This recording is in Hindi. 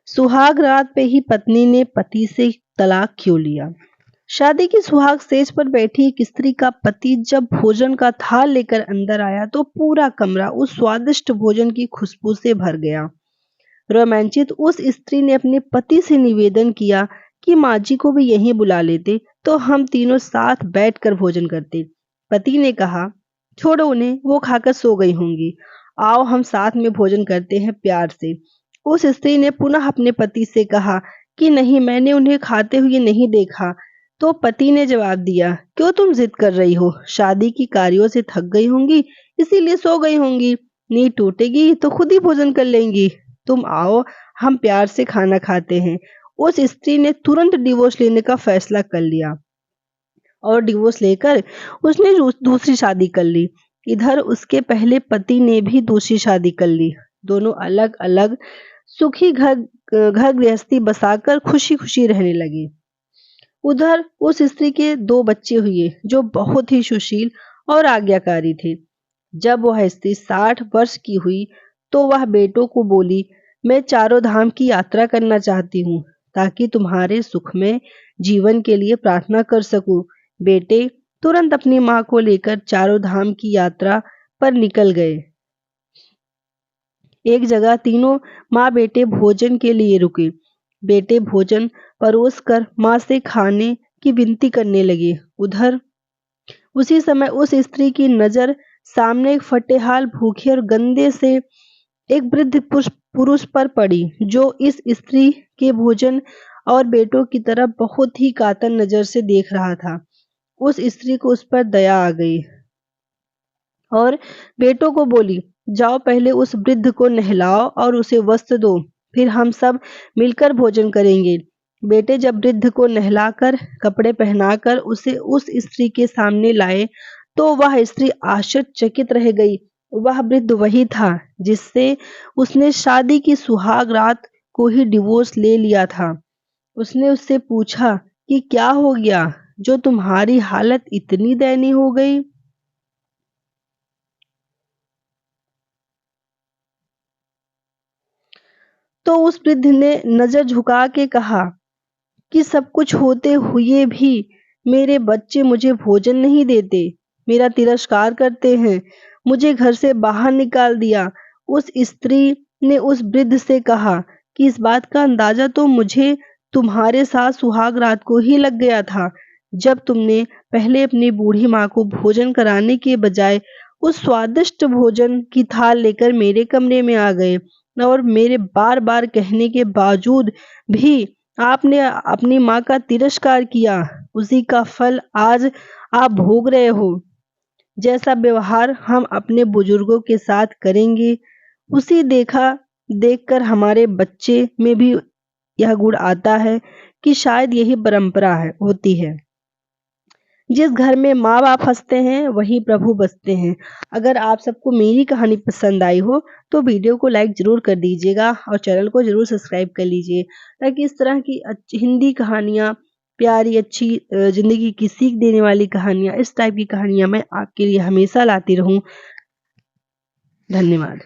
सुहाग रात पे ही पत्नी ने पति से तलाक क्यों लिया। शादी की सुहाग सेज पर बैठी एक स्त्री का पति जब भोजन का थाल लेकर अंदर आया तो पूरा कमरा उस स्वादिष्ट भोजन की खुशबू से भर गया। रोमांचित उस स्त्री ने अपने पति से निवेदन किया कि माँ जी को भी यहीं बुला लेते तो हम तीनों साथ बैठकर भोजन करते। पति ने कहा, छोड़ो उन्हें, वो खाकर सो गई होंगी। आओ हम साथ में भोजन करते हैं प्यार से। उस स्त्री ने पुनः अपने पति से कहा कि नहीं, मैंने उन्हें खाते हुए नहीं देखा। तो पति ने जवाब दिया, क्यों तुम जिद कर रही हो? शादी की कार्यों से थक गई होंगी, इसीलिए सो गई होंगी। नींद टूटेगी तो खुद ही भोजन कर लेंगी। तुम आओ, हम प्यार से खाना खाते हैं। उस स्त्री ने तुरंत डिवोर्स लेने का फैसला कर लिया और डिवोर्स लेकर उसने दूसरी शादी कर ली। इधर उसके पहले पति ने भी दूसरी शादी कर ली। दोनों अलग अलग सुखी घर घर गृहस्थी बसाकर खुशी खुशी रहने लगे। उधर उस स्त्री के 2 बच्चे हुए जो बहुत ही सुशील और आज्ञाकारी थे। जब वह स्त्री 60 वर्ष की हुई तो वह बेटों को बोली, मैं चारों धाम की यात्रा करना चाहती हूँ ताकि तुम्हारे सुखमय जीवन के लिए प्रार्थना कर सकूं। बेटे तुरंत अपनी माँ को लेकर चारों धाम की यात्रा पर निकल गए। एक जगह तीनों माँ बेटे भोजन के लिए रुके। बेटे भोजन परोसकर माँ से खाने की विनती करने लगे। उधर उसी समय उस स्त्री की नजर सामने एक फटेहाल, भूखे और गंदे से एक वृद्ध पुरुष पर पड़ी जो इस स्त्री के भोजन और बेटों की तरफ बहुत ही कातर नजर से देख रहा था। उस स्त्री को उस पर दया आ गई और बेटों को बोली, जाओ पहले उस वृद्ध को नहलाओ और उसे वस्त्र दो, फिर हम सब मिलकर भोजन करेंगे। बेटे जब वृद्ध को नहलाकर कपड़े पहनाकर उसे उस स्त्री के सामने लाए तो वह स्त्री आश्चर्यचकित रह गई। वह वृद्ध वही था जिससे उसने शादी की सुहाग रात को ही डिवोर्स ले लिया था। उसने उससे पूछा कि क्या हो गया जो तुम्हारी हालत इतनी दयनीय हो गई। तो उस वृद्ध ने नजर झुका के कहा कि सब कुछ होते हुए भी मेरे बच्चे मुझे भोजन नहीं देते, मेरा तिरस्कार करते हैं, मुझे घर से बाहर निकाल दिया। उस स्त्री ने उस वृद्ध से कहा कि इस बात का अंदाजा तो मुझे तुम्हारे साथ सुहाग रात को ही लग गया था, जब तुमने पहले अपनी बूढ़ी माँ को भोजन कराने के बजाय उस स्वादिष्ट भोजन की थाल लेकर मेरे कमरे में आ गए और मेरे बार बार कहने के बावजूद भी आपने अपनी माँ का तिरस्कार किया। उसी का फल आज आप भोग रहे हो। जैसा व्यवहार हम अपने बुजुर्गों के साथ करेंगे, उसी देखकर हमारे बच्चे में भी यह गुण आता है कि शायद यही परंपरा होती है। जिस घर में माँ बाप हंसते हैं वही प्रभु बसते हैं। अगर आप सबको मेरी कहानी पसंद आई हो तो वीडियो को लाइक जरूर कर दीजिएगा और चैनल को जरूर सब्सक्राइब कर लीजिए ताकि इस तरह की हिंदी कहानियाँ, प्यारी अच्छी जिंदगी की सीख देने वाली कहानियाँ, इस टाइप की कहानियाँ मैं आपके लिए हमेशा लाती रहूं। धन्यवाद।